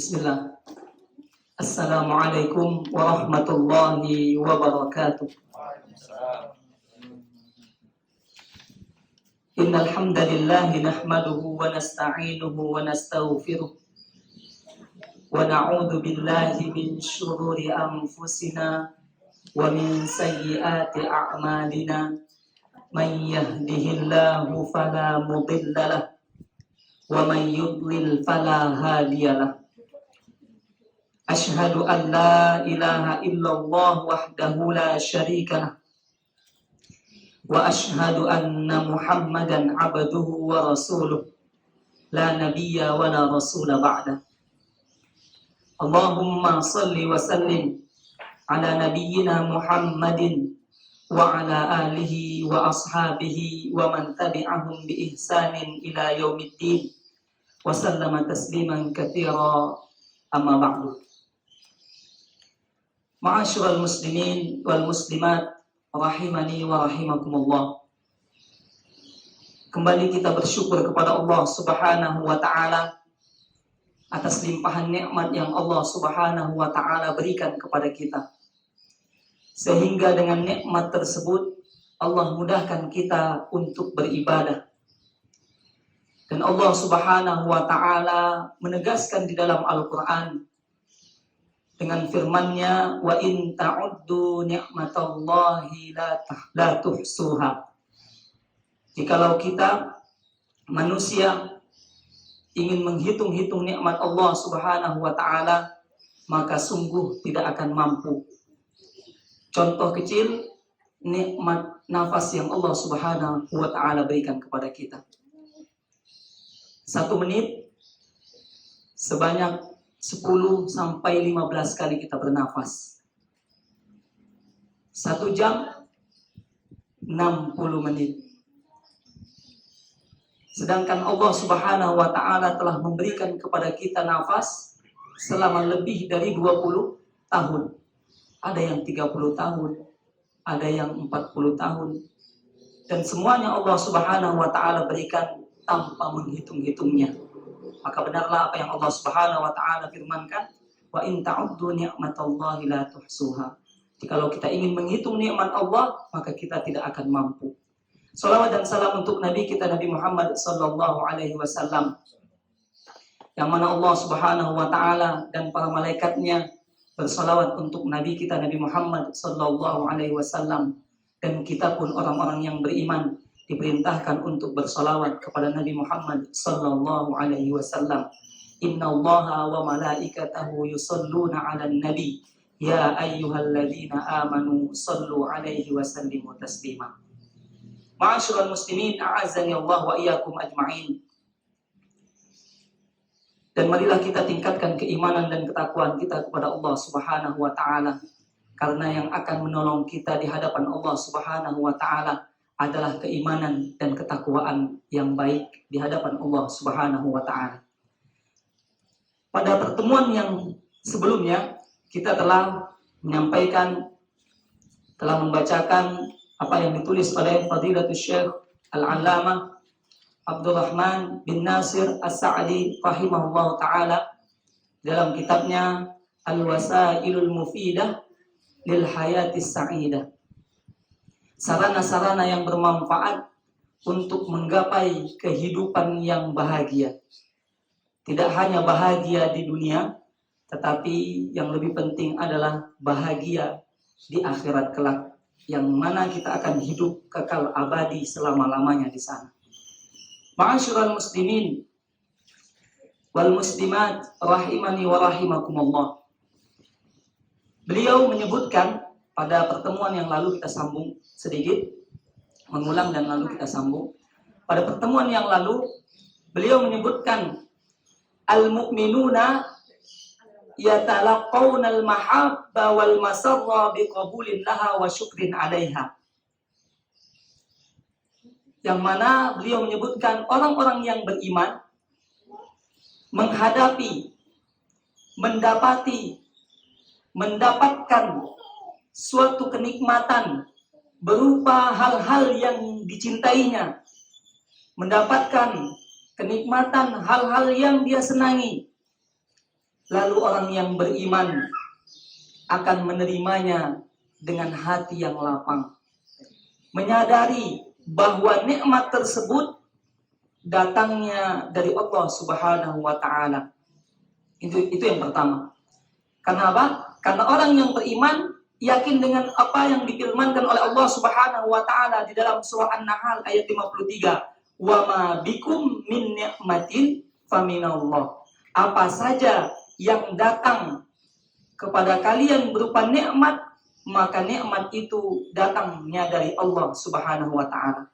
Bismillah. Assalamualaikum warahmatullahi wabarakatuh. Innal hamdalillah nahmaduhu wa nasta'inuhu wa nastaghfiruh wa na'udzu billahi min shururi anfusina wa min sayyiati a'malina. Man yahdihillahu fala mudilla lahu wa man yudlil fala hadiyalah. Asyhadu an la ilaha illallah wahdahu la syarikalah wa asyhadu anna Muhammadan abduhu wa rasuluh la nabiyya wa la rasula ba'da. Allahumma salli wa sallim ala nabiyyina Muhammadin wa ala alihi wa ashabihi wa man tabi'ahum bi ihsanin ila yaumiddin wa sallama tasliman katsira, amma ba'du. Ma'asyiral muslimin wal muslimat rahimani wa rahimakumullah. Kembali kita bersyukur kepada Allah Subhanahu wa taala atas limpahan nikmat yang Allah Subhanahu wa taala berikan kepada kita. Sehingga dengan nikmat tersebut Allah mudahkan kita untuk beribadah. Dan Allah Subhanahu wa taala menegaskan di dalam Al-Qur'an dengan firman-Nya, wa in ta'uddu ni'matallahi la tuhsuha. Jikalau kita manusia ingin menghitung-hitung nikmat Allah Subhanahu wa taala, maka sungguh tidak akan mampu. Contoh kecil, nikmat nafas yang Allah Subhanahu wa taala berikan kepada kita. 1 menit sebanyak 10 sampai 15 kali kita bernafas. 1 jam 60 menit. Sedangkan Allah Subhanahu wa taala telah memberikan kepada kita nafas selama lebih dari 20 tahun. Ada yang 30 tahun, ada yang 40 tahun. Dan semuanya Allah Subhanahu wa taala berikan tanpa menghitung-hitungnya. Maka benarlah apa yang Allah Subhanahu wa taala firmankan, wa in ta'uddu ni'matallahi la tuhsuha. Jikalau kita ingin menghitung nikmat Allah, maka kita tidak akan mampu. Salawat dan salam untuk Nabi kita Nabi Muhammad sallallahu alaihi wasallam, yang mana Allah Subhanahu wa taala dan para malaikatnya bersalawat untuk Nabi kita Nabi Muhammad sallallahu alaihi wasallam, dan kita pun orang-orang yang beriman diperintahkan untuk bersalawat kepada Nabi Muhammad sallallahu alaihi wasallam. Innallaha wa malaikatahu yusholluna 'alan nabi ya ayyuhalladzina amanu shallu 'alaihi wa sallimu taslima. Ma'asyiral muslimin, a'azzani Allah wa iyyakum ajma'in. Dan marilah kita tingkatkan keimanan dan ketakwaan kita kepada Allah Subhanahu wa taala, karena yang akan menolong kita di hadapan Allah Subhanahu wa taala adalah keimanan dan ketakwaan yang baik di hadapan Allah Subhanahu wa taala. Pada pertemuan yang sebelumnya kita telah membacakan apa yang ditulis oleh Fadilatul Syekh Al-Allamah Abdurrahman bin Nasir As-Sa'di rahimahullah taala dalam kitabnya Al-Wasailul Mufidah lil Hayatis Sa'idah. Sarana-sarana yang bermanfaat untuk menggapai kehidupan yang bahagia. Tidak hanya bahagia di dunia, tetapi yang lebih penting adalah bahagia di akhirat kelak, yang mana kita akan hidup kekal abadi selama-lamanya di sana. Ma'asyiral muslimin wal muslimat rahimani wa rahimakumullah. Beliau menyebutkan pada pertemuan yang lalu, kita sambung sedikit, mengulang dan lalu kita sambung. Pada pertemuan yang lalu, beliau menyebutkan al-mu'minuna yatalaqawna al-mahabba wal masarra biqabulin laha wa syukrin 'alaiha. Yang mana beliau menyebutkan orang-orang yang beriman mendapatkan suatu kenikmatan berupa hal-hal yang dicintainya, mendapatkan kenikmatan hal-hal yang dia senangi, lalu orang yang beriman akan menerimanya dengan hati yang lapang, menyadari bahwa nikmat tersebut datangnya dari Allah Subhanahu wa taala. Itu yang pertama. Karena apa? Karena orang yang beriman yakin dengan apa yang difirmankan oleh Allah Subhanahu wa taala di dalam surah An-Nahl ayat 53. Wa ma bikum min ni'matin faminallah. Apa saja yang datang kepada kalian berupa nikmat, maka nikmat itu datangnya dari Allah Subhanahu wa taala.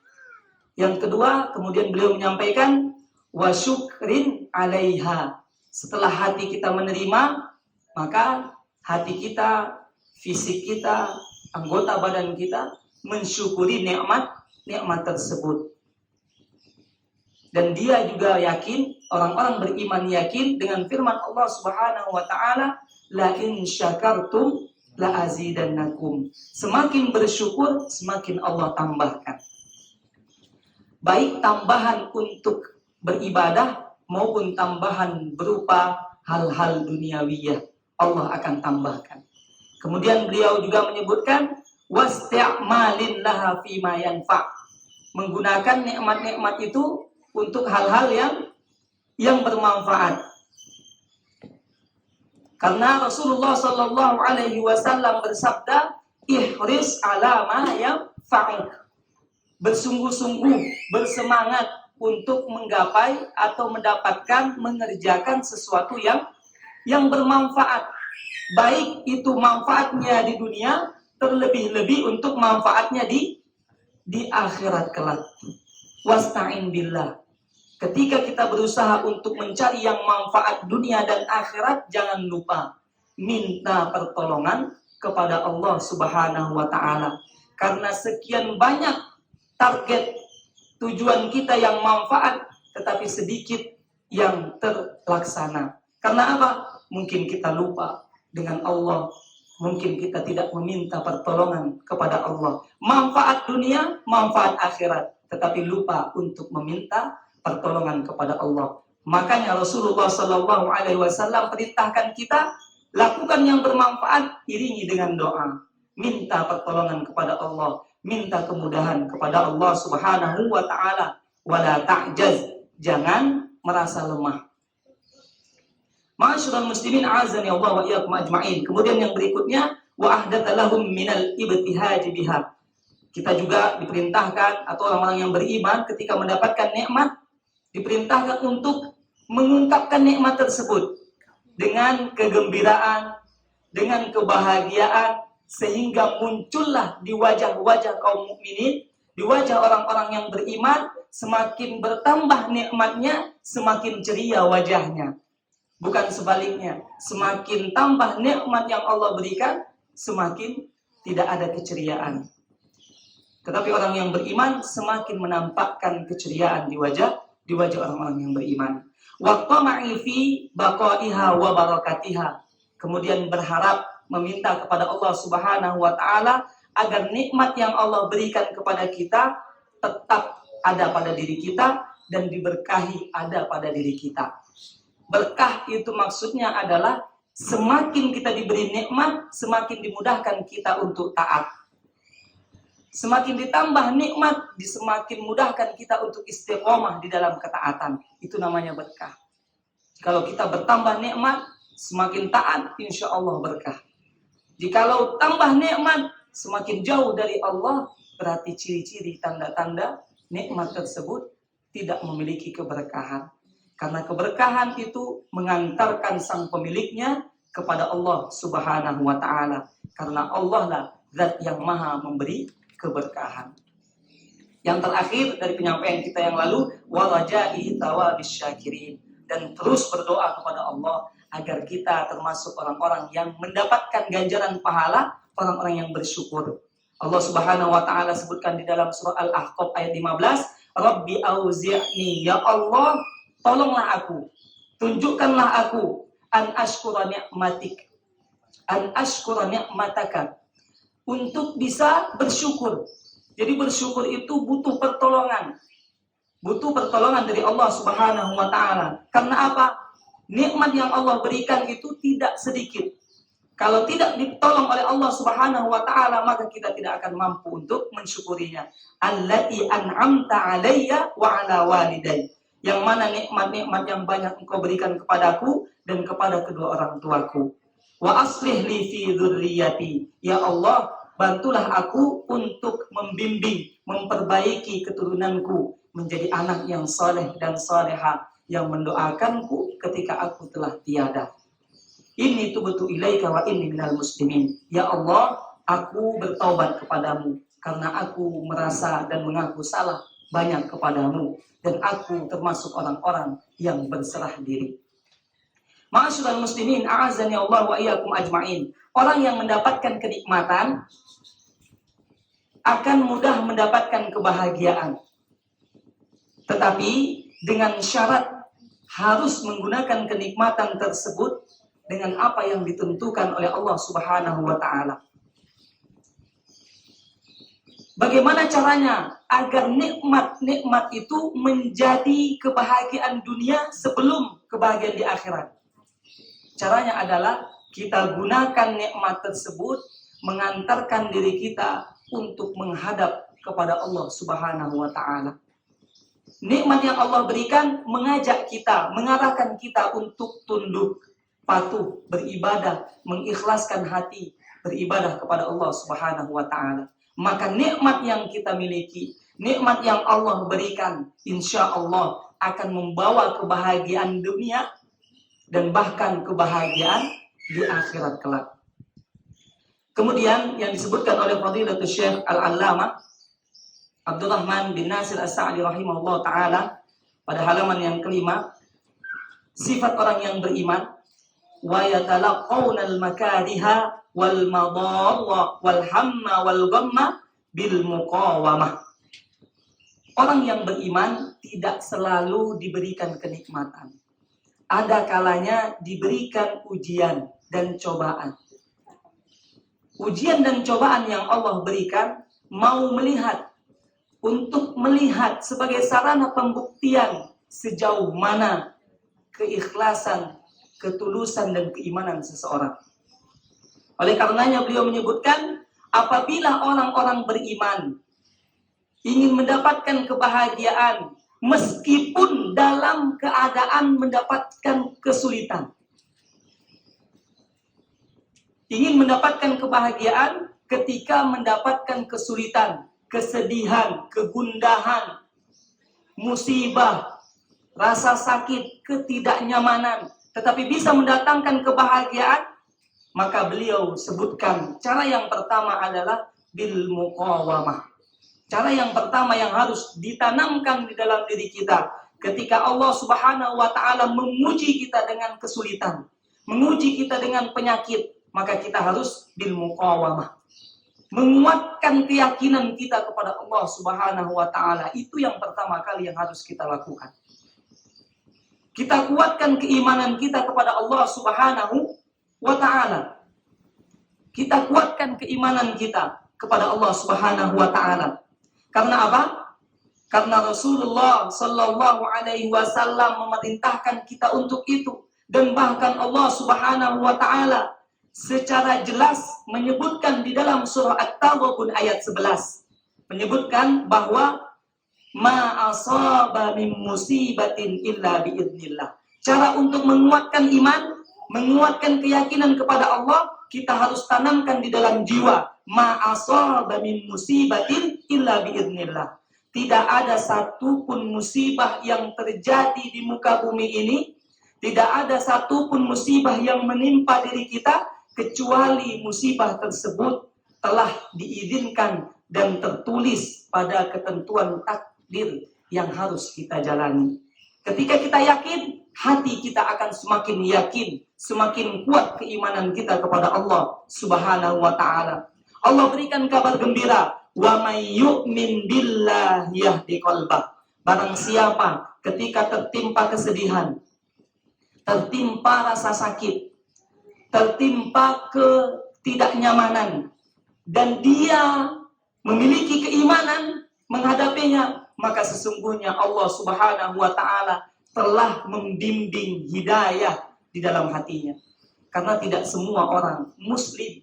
Yang kedua, kemudian beliau menyampaikan wa syukrin 'alaiha. Setelah hati kita menerima, maka hati kita, fisik kita, anggota badan kita mensyukuri nikmat tersebut. Dan dia juga yakin, orang-orang beriman yakin dengan firman Allah Subhanahu wa taala, la in syakartum la azidannakum. Semakin bersyukur, semakin Allah tambahkan. Baik tambahan untuk beribadah maupun tambahan berupa hal-hal duniawiyah, Allah akan tambahkan. Kemudian beliau juga menyebutkan wasti'malin laha fima yanfa'. Menggunakan nikmat-nikmat itu untuk hal-hal yang bermanfaat. Karena Rasulullah sallallahu alaihi wasallam bersabda, ihris ala ma yanfa'uk. Bersungguh-sungguh, bersemangat untuk menggapai atau mendapatkan, mengerjakan sesuatu yang bermanfaat. Baik itu manfaatnya di dunia, terlebih-lebih untuk manfaatnya di akhirat kelak. Wasta'in billah. Ketika kita berusaha untuk mencari yang manfaat dunia dan akhirat, jangan lupa minta pertolongan kepada Allah Subhanahu wa taala. Karena sekian banyak target tujuan kita yang manfaat, tetapi sedikit yang terlaksana. Karena apa? Mungkin kita lupa dengan Allah, mungkin kita tidak meminta pertolongan kepada Allah. Manfaat dunia, manfaat akhirat, tetapi lupa untuk meminta pertolongan kepada Allah. Makanya Rasulullah Sallallahu Alaihi Wasallam perintahkan kita lakukan yang bermanfaat, iringi dengan doa, minta pertolongan kepada Allah, minta kemudahan kepada Allah Subhanahu wa taala. Wala ta'jaz, jangan merasa lemah. Ma'asyiral muslimin azani Allah wa iyyakum ajma'in. Kemudian yang berikutnya wa ahdatsa lahum minal ibtihaj biha. Kita juga diperintahkan, atau orang-orang yang beriman ketika mendapatkan nikmat diperintahkan untuk mengungkapkan nikmat tersebut dengan kegembiraan, dengan kebahagiaan, sehingga muncullah di wajah-wajah kaum mukminin, di wajah orang-orang yang beriman, semakin bertambah nikmatnya, semakin ceria wajahnya. Bukan sebaliknya, semakin tambah nikmat yang Allah berikan, semakin tidak ada keceriaan. Tetapi orang yang beriman semakin menampakkan keceriaan di wajah orang-orang yang beriman. Wa tama'i fi baqaiha wa barakatiha. Kemudian berharap, meminta kepada Allah Subhanahu wa taala agar nikmat yang Allah berikan kepada kita tetap ada pada diri kita dan diberkahi ada pada diri kita. Berkah itu maksudnya adalah semakin kita diberi nikmat, semakin dimudahkan kita untuk taat. Semakin ditambah nikmat, semakin mudahkan kita untuk istiqomah di dalam ketaatan. Itu namanya berkah. Kalau kita bertambah nikmat, semakin taat, insya Allah berkah. Jikalau tambah nikmat, semakin jauh dari Allah, berarti ciri-ciri tanda-tanda nikmat tersebut tidak memiliki keberkahan. Karena keberkahan itu mengantarkan sang pemiliknya kepada Allah Subhanahu wa ta'ala. Karena Allah lah zat yang maha memberi keberkahan. Yang terakhir dari penyampaian kita yang lalu, waraja'i thawabis syakirin, dan terus berdoa kepada Allah agar kita termasuk orang-orang yang mendapatkan ganjaran pahala orang-orang yang bersyukur. Allah Subhanahu wa taala sebutkan di dalam surah Al-Ahqaf ayat 15, Rabbi auzi'ni, ya Allah, tolonglah aku, tunjukkanlah aku an ashkura ni'mataka, untuk bisa bersyukur. Jadi bersyukur itu butuh pertolongan. Butuh pertolongan dari Allah Subhanahu wa taala. Karena apa? Nikmat yang Allah berikan itu tidak sedikit. Kalau tidak ditolong oleh Allah Subhanahu wa taala, maka kita tidak akan mampu untuk mensyukurinya. Allati an'amta 'alayya wa 'ala walidayya. Yang mana nikmat-nikmat yang banyak Engkau berikan kepadaku dan kepada kedua orang tuaku. Wa aslih li fi dzurriyyati. Ya Allah, bantulah aku untuk membimbing, memperbaiki keturunanku menjadi anak yang saleh dan salehah, yang mendoakanku ketika aku telah tiada. Inni tubtu ilaika wa inni minal muslimin. Ya Allah, aku bertaubat kepadamu karena aku merasa dan mengaku salah banyak kepadamu, dan aku termasuk orang-orang yang berserah diri. Ma'asyiral muslimin, a'azzani Allah wa iyyakum ajma'in. Orang yang mendapatkan kenikmatan akan mudah mendapatkan kebahagiaan. Tetapi dengan syarat harus menggunakan kenikmatan tersebut dengan apa yang ditentukan oleh Allah Subhanahu wa taala. Bagaimana caranya agar nikmat-nikmat itu menjadi kebahagiaan dunia sebelum kebahagiaan di akhirat? Caranya adalah kita gunakan nikmat tersebut mengantarkan diri kita untuk menghadap kepada Allah Subhanahu wa taala. Nikmat yang Allah berikan mengajak kita, mengarahkan kita untuk tunduk, patuh, beribadah, mengikhlaskan hati, beribadah kepada Allah Subhanahu wa taala. Maka nikmat yang kita miliki, nikmat yang Allah berikan, insya Allah akan membawa kebahagiaan dunia dan bahkan kebahagiaan di akhirat kelak. Kemudian yang disebutkan oleh Fadilatul Syekh Al-Allamah Abdurrahman bin Nasir As-Sa'di rahimahullah ta'ala pada halaman yang kelima, sifat orang yang beriman, wa yatalaqawna al-makariha wal madarra wal hamma wal ghamma bil muqawamah. Orang yang beriman tidak selalu diberikan kenikmatan. Ada kalanya diberikan ujian dan cobaan. Ujian dan cobaan yang Allah berikan mau untuk melihat sebagai sarana pembuktian sejauh mana keikhlasan, ketulusan dan keimanan seseorang. Oleh karenanya beliau menyebutkan, apabila orang-orang beriman ingin mendapatkan kebahagiaan meskipun dalam keadaan mendapatkan kesulitan. Ingin mendapatkan kebahagiaan ketika mendapatkan kesulitan, kesedihan, kegundahan, musibah, rasa sakit, ketidaknyamanan, tetapi bisa mendatangkan kebahagiaan, maka beliau sebutkan cara yang pertama adalah bil muqawamah. Cara yang pertama yang harus ditanamkan di dalam diri kita ketika Allah Subhanahu wa taala menguji kita dengan kesulitan, menguji kita dengan penyakit, maka kita harus bil muqawamah. Menguatkan keyakinan kita kepada Allah Subhanahu wa taala, itu yang pertama kali yang harus kita lakukan. Kita kuatkan keimanan kita kepada Allah Subhanahu wa taala. Kita kuatkan keimanan kita kepada Allah Subhanahu wa taala. Karena apa? Karena Rasulullah sallallahu alaihi wasallam memerintahkan kita untuk itu, dan bahkan Allah Subhanahu wa taala secara jelas menyebutkan di dalam surah At-Taghabun ayat 11, menyebutkan bahwa ma asaba min musibatin illa biidznillah. Cara untuk menguatkan iman, menguatkan keyakinan kepada Allah, kita harus tanamkan di dalam jiwa, ma asaba min musibatin illa biidznillah. Tidak ada satupun musibah yang terjadi di muka bumi ini, tidak ada satupun musibah yang menimpa diri kita kecuali musibah tersebut telah diizinkan dan tertulis pada ketentuan takdir yang harus kita jalani. Ketika kita yakin, hati kita akan semakin yakin, semakin kuat keimanan kita kepada Allah Subhanahu wa taala. Allah berikan kabar gembira, wa may yu'min billahi yahdi qalbah. Barang siapa ketika tertimpa kesedihan, tertimpa rasa sakit, tertimpa ketidaknyamanan, dan dia memiliki keimanan menghadapinya, maka sesungguhnya Allah Subhanahu wa taala telah membimbing hidayah di dalam hatinya. Karena tidak semua orang muslim,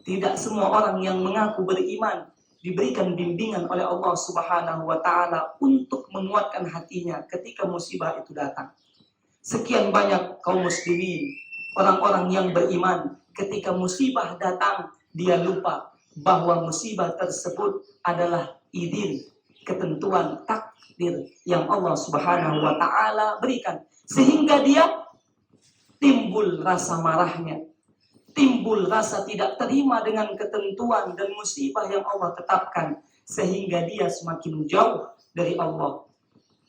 tidak semua orang yang mengaku beriman diberikan bimbingan oleh Allah Subhanahu wa taala untuk menguatkan hatinya ketika musibah itu datang. Sekian banyak kaum muslimin, orang-orang yang beriman, ketika musibah datang, dia lupa bahwa musibah tersebut adalah izin, ketentuan, takdir yang Allah Subhanahu wa taala berikan. Sehingga dia timbul rasa marahnya, timbul rasa tidak terima dengan ketentuan dan musibah yang Allah tetapkan, sehingga dia semakin jauh dari Allah.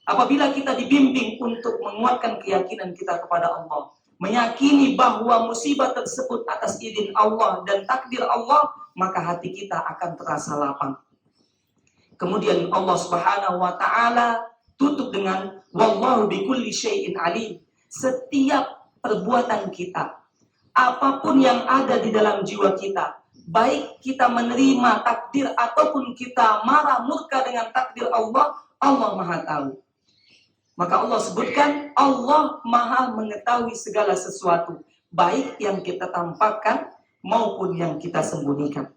Apabila kita dibimbing untuk menguatkan keyakinan kita kepada Allah, meyakini bahwa musibah tersebut atas izin Allah dan takdir Allah, maka hati kita akan terasa lapang. Kemudian Allah Subhanahu wa taala tutup dengan wallahu bikulli syai'in alim. Setiap perbuatan kita, apapun yang ada di dalam jiwa kita, baik kita menerima takdir ataupun kita marah murka dengan takdir Allah, Allah Maha tahu. Maka Allah sebutkan Allah Maha mengetahui segala sesuatu, baik yang kita tampakkan maupun yang kita sembunyikan.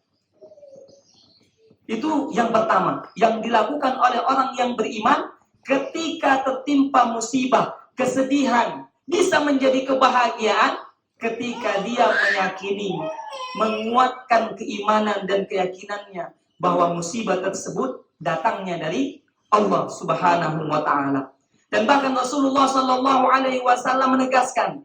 Itu yang pertama, yang dilakukan oleh orang yang beriman ketika tertimpa musibah, kesedihan, bisa menjadi kebahagiaan ketika dia meyakini, menguatkan keimanan dan keyakinannya bahwa musibah tersebut datangnya dari Allah Subhanahu wa taala. Dan bahkan Rasulullah Shallallahu Alaihi Wasallam menegaskan,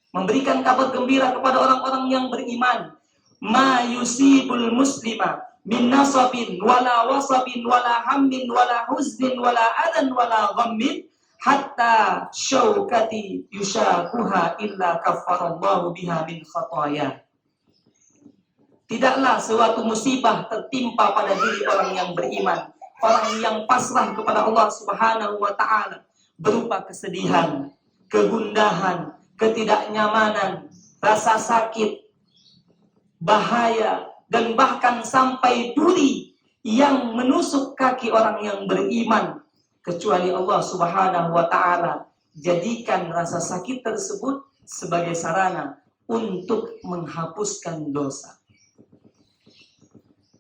memberikan kabar gembira kepada orang-orang yang beriman, ma yusibul muslima min nasabin wala wasabin wala hammin wala huznin wala adan wala ghammin hatta syaukati yushakuha illa kaffarallahu biha min khataya. Tidaklah suatu musibah tertimpa pada diri orang yang beriman, orang yang pasrah kepada Allah Subhanahu wa taala, berupa kesedihan, kegundahan, ketidaknyamanan, rasa sakit, bahaya, dan bahkan sampai duri yang menusuk kaki orang yang beriman, kecuali Allah Subhanahu wa taala jadikan rasa sakit tersebut sebagai sarana untuk menghapuskan dosa.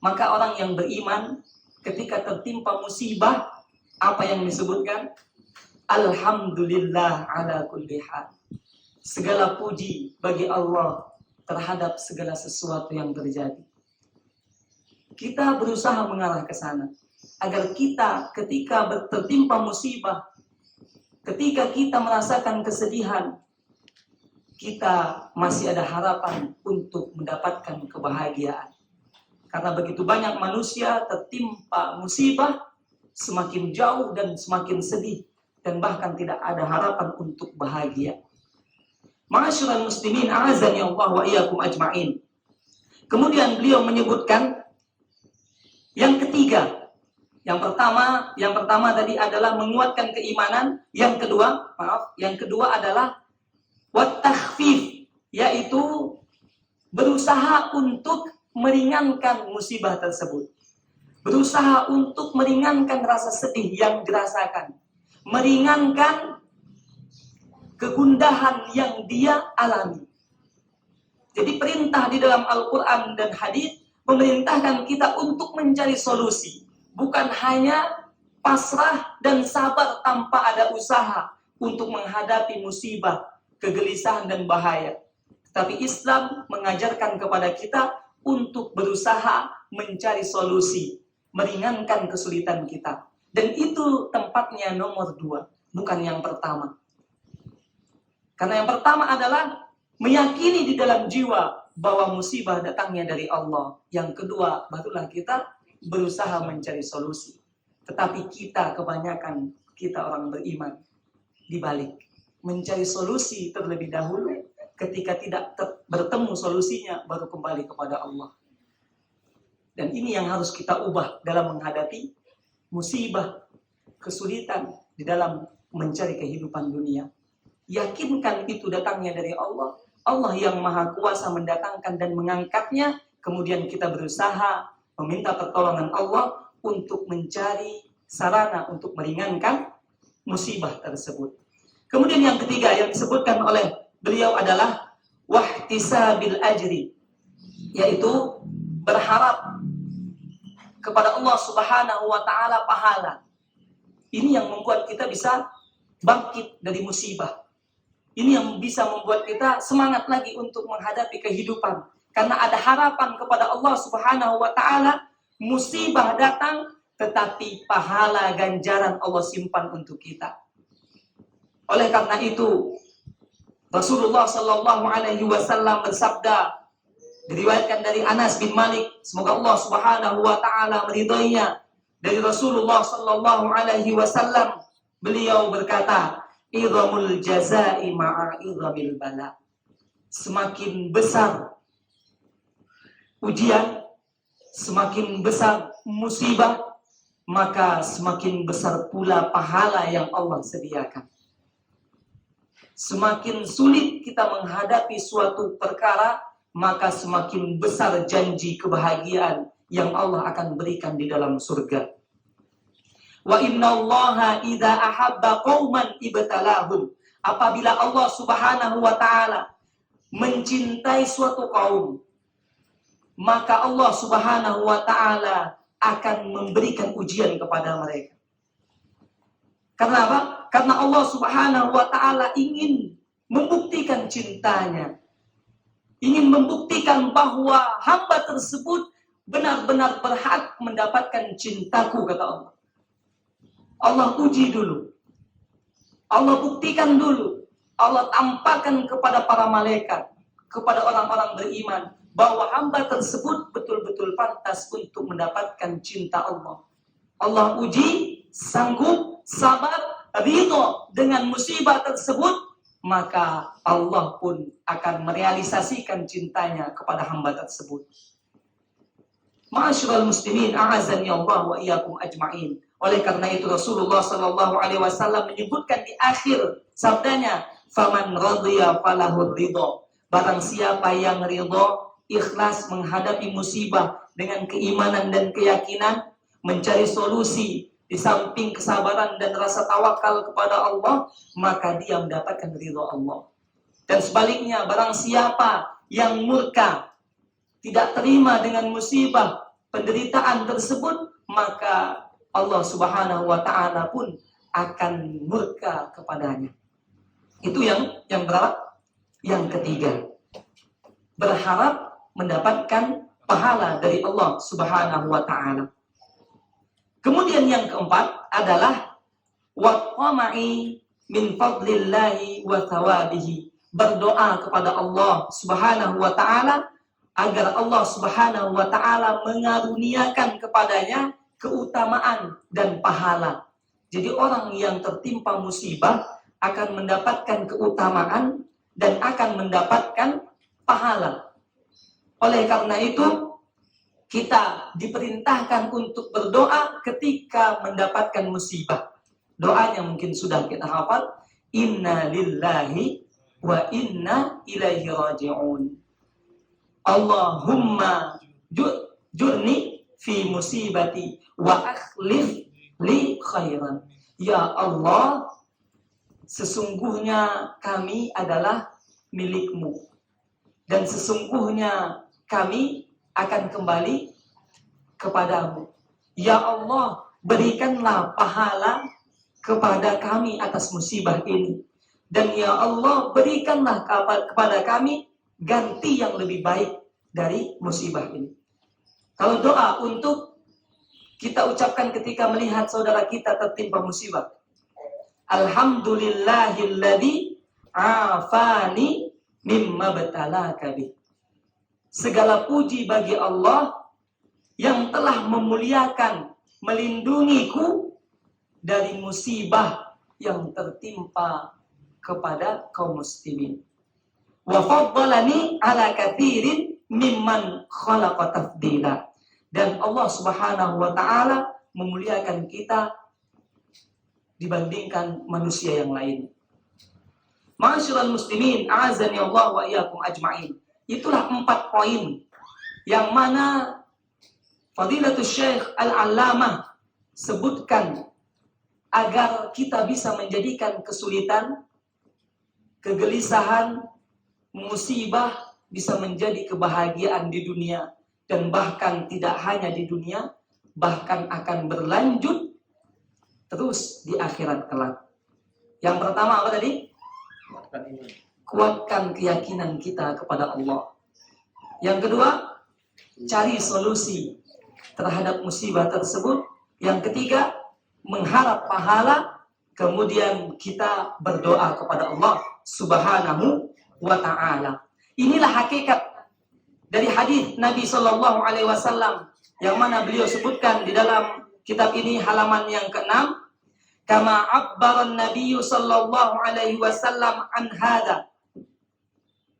Maka orang yang beriman ketika tertimpa musibah, apa yang disebutkan? Alhamdulillah ala kulli hal. Segala puji bagi Allah terhadap segala sesuatu yang terjadi. Kita berusaha mengarah ke sana agar kita ketika tertimpa musibah, ketika kita merasakan kesedihan, kita masih ada harapan untuk mendapatkan kebahagiaan. Karena begitu banyak manusia tertimpa musibah, semakin jauh dan semakin sedih, dan bahkan tidak ada harapan untuk bahagia. Ma'asyiral muslimin, a'azani Allah wa iyyakum ajma'in. Kemudian beliau menyebutkan yang ketiga. Yang pertama tadi adalah menguatkan keimanan, yang kedua adalah wat takhfif, yaitu berusaha untuk meringankan musibah tersebut. Berusaha untuk meringankan rasa sedih yang dirasakan, meringankan kegundahan yang dia alami. Jadi perintah di dalam Al-Quran dan hadis memerintahkan kita untuk mencari solusi, bukan hanya pasrah dan sabar tanpa ada usaha untuk menghadapi musibah, kegelisahan dan bahaya. Tapi Islam mengajarkan kepada kita untuk berusaha mencari solusi, meringankan kesulitan kita. Dan itu tempatnya nomor 2, bukan yang pertama. Karena yang pertama adalah meyakini di dalam jiwa bahwa musibah datangnya dari Allah. Yang kedua, barulah kita berusaha mencari solusi. Tetapi kita kebanyakan, kita orang beriman, dibalik. Mencari solusi terlebih dahulu, ketika tidak bertemu solusinya, baru kembali kepada Allah. Dan ini yang harus kita ubah dalam menghadapi musibah, kesulitan di dalam mencari kehidupan dunia. Yakinkan itu datangnya dari Allah. Allah yang maha kuasa mendatangkan dan mengangkatnya. Kemudian kita berusaha meminta pertolongan Allah untuk mencari sarana untuk meringankan musibah tersebut. Kemudian yang ketiga yang disebutkan oleh beliau adalah wahtisabil ajri, yaitu berharap kepada Allah Subhanahu wa taala pahala. Ini yang membuat kita bisa bangkit dari musibah. Ini yang bisa membuat kita semangat lagi untuk menghadapi kehidupan. Karena ada harapan kepada Allah Subhanahu wa taala, musibah datang tetapi pahala ganjaran Allah simpan untuk kita. Oleh karena itu, Rasulullah sallallahu alaihi wasallam bersabda, diriwayatkan dari Anas bin Malik, semoga Allah Subhanahu wa taala meridhoinya, dari Rasulullah sallallahu alaihi wasallam, beliau berkata, "Idhamul jazaa'i ma'a idhamil bala." Semakin besar ujian, semakin besar musibah, maka semakin besar pula pahala yang Allah sediakan. Semakin sulit kita menghadapi suatu perkara, maka semakin besar janji kebahagiaan yang Allah akan berikan di dalam surga. Wa innallaha idza ahabba qauman ibtalahum. Apabila Allah Subhanahu wa taala mencintai suatu kaum, maka Allah Subhanahu wa taala akan memberikan ujian kepada mereka. Karena apa? Karena Allah Subhanahu wa taala ingin membuktikan cintanya. Ingin membuktikan bahwa hamba tersebut benar-benar berhak mendapatkan cintaku, kata Allah. Allah uji dulu. Allah buktikan dulu. Allah tampakkan kepada para malaikat, kepada orang-orang beriman, bahwa hamba tersebut betul-betul pantas untuk mendapatkan cinta Allah. Allah uji, sanggup, sabar, ridho dengan musibah tersebut, maka Allah pun akan merealisasikan cintanya kepada hamba tersebut. Ma'asyiral muslimin, a'azani Allah wa iyyakum ajma'in. Oleh karena itu Rasulullah sallallahu alaihi wasallam menyebutkan di akhir sabdanya, "Faman radhiya falahu ridho." Barang siapa yang ridho, ikhlas menghadapi musibah dengan keimanan dan keyakinan, mencari solusi di samping kesabaran dan rasa tawakal kepada Allah, maka dia mendapatkan ridho Allah. Dan sebaliknya, barang siapa yang murka, tidak terima dengan musibah, penderitaan tersebut, maka Allah Subhanahu wa taala pun akan murka kepadanya. Itu yang berapa? Yang ketiga. Berharap mendapatkan pahala dari Allah Subhanahu wa taala. Kemudian yang keempat adalah waqama'i min fadlillahi wa thawabihi. Berdoa kepada Allah Subhanahu wa taala agar Allah Subhanahu wa taala mengaruniakan kepadanya keutamaan dan pahala. Jadi orang yang tertimpa musibah akan mendapatkan keutamaan dan akan mendapatkan pahala. Oleh karena itu, kita diperintahkan untuk berdoa ketika mendapatkan musibah. Doanya mungkin sudah kita hafal. Inna lillahi wa inna ilaihi raji'un. Allahumma jurni fi musibati wa akhlif li khairan. Ya Allah, sesungguhnya kami adalah milikmu. Dan sesungguhnya kami akan kembali kepadamu. Ya Allah, berikanlah pahala kepada kami atas musibah ini. Dan ya Allah, berikanlah kepada kami ganti yang lebih baik dari musibah ini. Kalau doa untuk kita ucapkan ketika melihat saudara kita tertimpa musibah. Alhamdulillahilladzi afani mimma batalaka bih. Segala puji bagi Allah yang telah memuliakan, melindungiku dari musibah yang tertimpa kepada kaum muslimin. Wa faddalani ala katsirin mimman khalaqa tafdila. Dan Allah Subhanahu wa taala memuliakan kita dibandingkan manusia yang lain. Ma'asyiral muslimin, a'azani Allah wa iyyakum ajma'in. Itulah 4 poin yang mana Fadilatul Syekh Al-Allamah sebutkan agar kita bisa menjadikan kesulitan kegelisahan, musibah bisa menjadi kebahagiaan di dunia, dan bahkan tidak hanya di dunia, bahkan akan berlanjut terus di akhirat kelak. Yang pertama apa tadi? Kuatkan keyakinan kita kepada Allah. Yang kedua, cari solusi terhadap musibah tersebut. Yang ketiga, mengharap pahala. Kemudian kita berdoa kepada Allah Subhanahu wa ta'ala. Inilah hakikat dari hadis Nabi Shallallahu Alaihi Wasallam yang mana beliau sebutkan di dalam kitab ini halaman yang ke-6. Kama abbaran Nabi Shallallahu Alaihi Wasallam an hada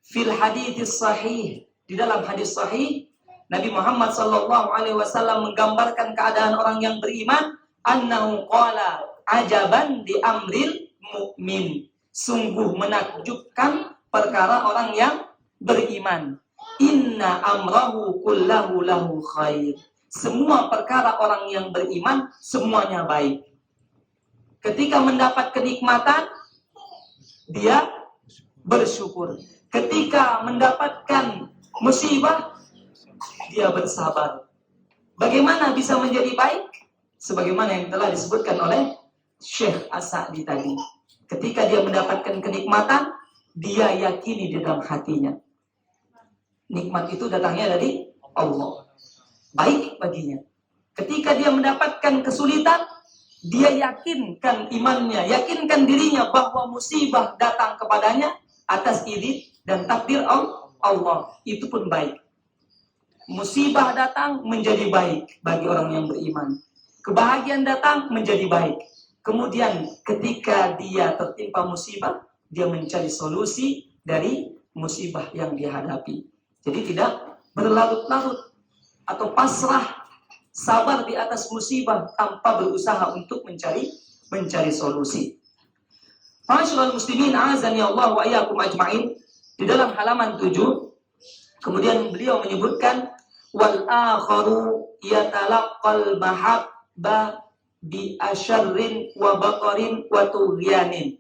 fil hadits sahih. Di dalam hadis sahih, Nabi Muhammad Shallallahu Alaihi Wasallam menggambarkan keadaan orang yang beriman. Annahu qala ajaban di amril mu'min. Sungguh menakjubkan perkara orang yang beriman. Inna amrahu kullahu lahu khair. Semua perkara orang yang beriman semuanya baik. Ketika mendapat kenikmatan, dia bersyukur. Ketika mendapatkan musibah, dia bersabar. Bagaimana bisa menjadi baik? Sebagaimana yang telah disebutkan oleh Syekh As-Sa'di tadi. Ketika dia mendapatkan kenikmatan, dia yakini di dalam hatinya. Nikmat itu datangnya dari Allah. Baik baginya. Ketika dia mendapatkan kesulitan, dia yakinkan imannya, yakinkan dirinya bahwa musibah datang kepadanya atas izin dan takdir Allah. Itu pun baik. Musibah datang menjadi baik bagi orang yang beriman. Kebahagiaan datang menjadi baik. Kemudian ketika dia tertimpa musibah, dia mencari solusi dari musibah yang dihadapi. Jadi tidak berlarut-larut atau pasrah, sabar di atas musibah tanpa berusaha untuk mencari solusi. Ma'asyiral muslimin, azani Allah wa iyyakum ajma'in. Di dalam halaman 7, kemudian beliau menyebutkan wal akharu yatalaqqal mahabba bi asyarrin wa batarin wa tughyanin.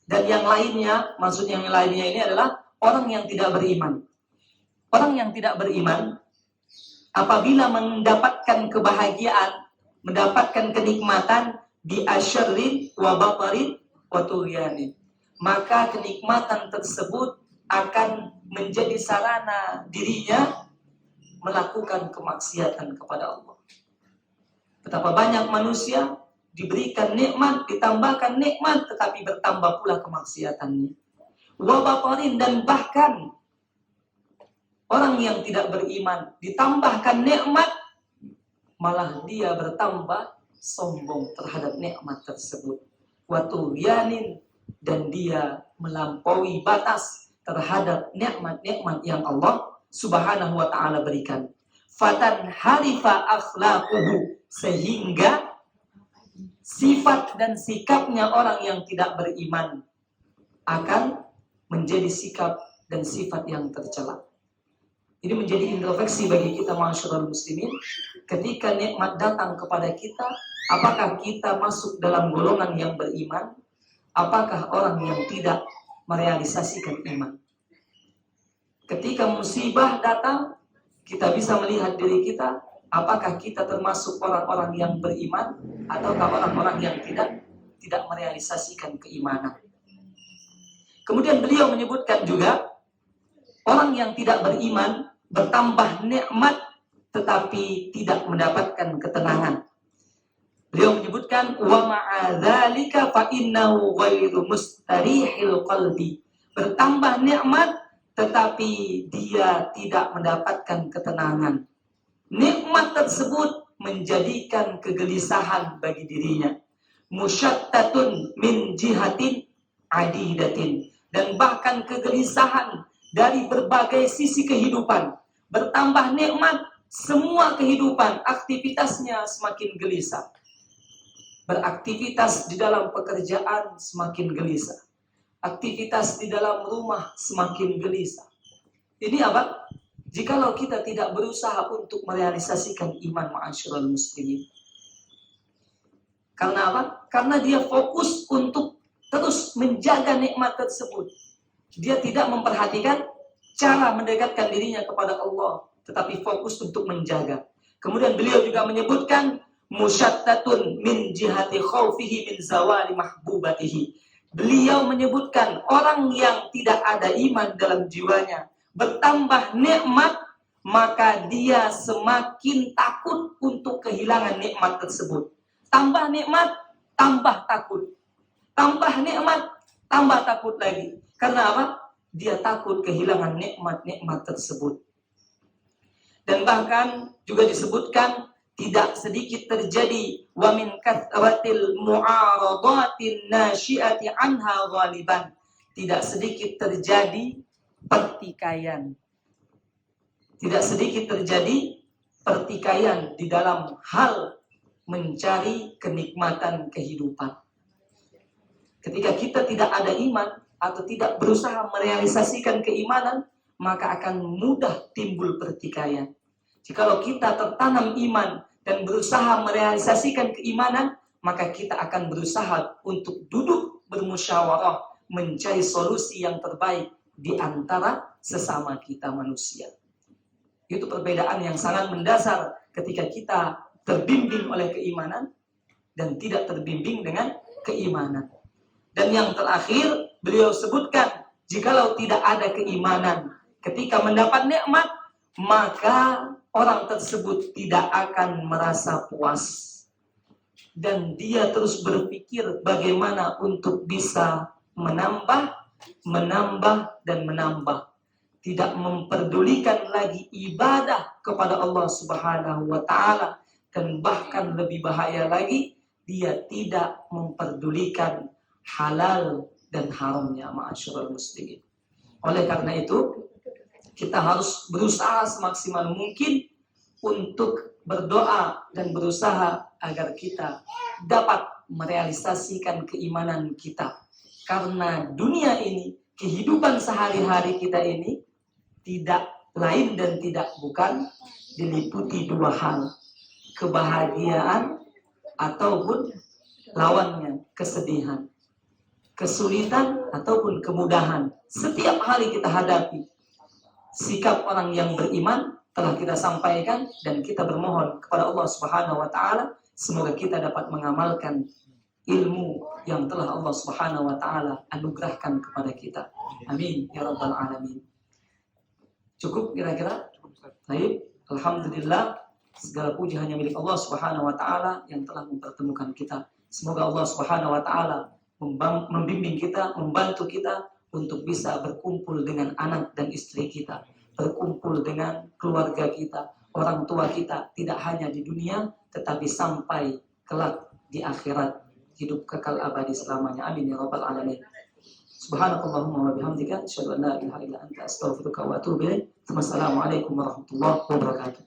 Dan yang lainnya, maksud yang lainnya ini adalah orang yang tidak beriman. Orang yang tidak beriman apabila mendapatkan kebahagiaan, mendapatkan kenikmatan bi asyarrin wa batarin wa tughyanin, maka kenikmatan tersebut akan menjadi sarana dirinya melakukan kemaksiatan kepada Allah. Betapa banyak manusia diberikan nikmat, ditambahkan nikmat, tetapi bertambah pula kemaksiatannya. Wabatarin, dan bahkan orang yang tidak beriman ditambahkan nikmat, malah dia bertambah sombong terhadap nikmat tersebut. Watughyanin, dan dia melampaui batas terhadap nikmat-nikmat yang Allah Subhanahu wa ta'ala berikan. Fatan harifa akhlaquhu, sehingga sifat dan sikapnya orang yang tidak beriman akan menjadi sikap dan sifat yang tercela. Ini menjadi introspeksi bagi kita ma'asyiral muslimin. Ketika nikmat datang kepada kita, apakah kita masuk dalam golongan yang beriman? Apakah orang yang tidak merealisasikan iman? Ketika musibah datang, kita bisa melihat diri kita, apakah kita termasuk orang-orang yang beriman ataukah orang-orang yang tidak merealisasikan keimanan. Kemudian beliau menyebutkan juga orang yang tidak beriman bertambah nikmat tetapi tidak mendapatkan ketenangan. Beliau menyebutkan wa ma'adzalika fa innahu ghairu mustarihil qalbi. Bertambah nikmat tetapi dia tidak mendapatkan ketenangan. Nikmat tersebut menjadikan kegelisahan bagi dirinya. Musyattatun min jihatin adidatin, dan bahkan kegelisahan dari berbagai sisi kehidupan. Bertambah nikmat, semua kehidupan, aktivitasnya semakin gelisah. Beraktivitas di dalam pekerjaan semakin gelisah. Aktivitas di dalam rumah semakin gelisah. Ini apa? Jikalau kita tidak berusaha untuk merealisasikan iman ma'asyiral muslimin. Karena apa? Karena dia fokus untuk terus menjaga nikmat tersebut. Dia tidak memperhatikan cara mendekatkan dirinya kepada Allah, tetapi fokus untuk menjaga. Kemudian beliau juga menyebutkan musyattatun min jihati khaufihi min zawali mahbubatihi. Beliau menyebutkan orang yang tidak ada iman dalam jiwanya, bertambah nikmat, maka dia semakin takut untuk kehilangan nikmat tersebut. Tambah nikmat, tambah takut. Tambah nikmat, tambah takut lagi. Karena apa? Dia takut kehilangan nikmat-nikmat tersebut. Dan bahkan juga disebutkan tidak sedikit terjadi wa min kathratil mu'aradatin nasyiati anha ghaliban. Tidak sedikit terjadi pertikaian. Tidak sedikit terjadi pertikaian di dalam hal mencari kenikmatan kehidupan. Ketika kita tidak ada iman atau tidak berusaha merealisasikan keimanan, maka akan mudah timbul pertikaian. Jikalau kita tertanam iman dan berusaha merealisasikan keimanan, maka kita akan berusaha untuk duduk bermusyawarah, mencari solusi yang terbaik di antara sesama kita manusia. Itu perbedaan yang sangat mendasar ketika kita terbimbing oleh keimanan dan tidak terbimbing dengan keimanan. Dan yang terakhir, beliau sebutkan, jikalau tidak ada keimanan, ketika mendapat nikmat, maka orang tersebut tidak akan merasa puas. Dan dia terus berpikir bagaimana untuk bisa menambah, dan menambah. Tidak memperdulikan lagi ibadah kepada Allah Subhanahu wa Ta'ala, dan bahkan lebih bahaya lagi, dia tidak memperdulikan halal dan haramnya, ma'asyiral muslimin. Oleh karena itu, kita harus berusaha semaksimal mungkin untuk berdoa dan berusaha agar kita dapat merealisasikan keimanan kita. Karena dunia ini, kehidupan sehari-hari kita ini tidak lain dan tidak bukan diliputi dua hal, kebahagiaan ataupun lawannya, kesedihan, kesulitan ataupun kemudahan. Setiap hari kita hadapi. Sikap orang yang beriman telah kita sampaikan, dan kita bermohon kepada Allah Subhanahu wa Ta'ala semoga kita dapat mengamalkan ilmu yang telah Allah Subhanahu wa Ta'ala anugerahkan kepada kita. Amin ya rabbal alamin. Cukup kira-kira? Baik, alhamdulillah, segala puji hanya milik Allah Subhanahu wa Ta'ala yang telah mempertemukan kita. Semoga Allah Subhanahu wa Ta'ala membimbing kita, membantu kita untuk bisa berkumpul dengan anak dan istri kita, berkumpul dengan keluarga kita, orang tua kita, tidak hanya di dunia tetapi sampai kelak di akhirat, hidup kekal abadi selamanya. Amin ya rabbal alamin. Subhanakallahumma wa bihamdika asyhadu an la ilaha illa anta astaghfiruka wa atubu ilaik. Wassalamualaikum warahmatullahi wabarakatuh.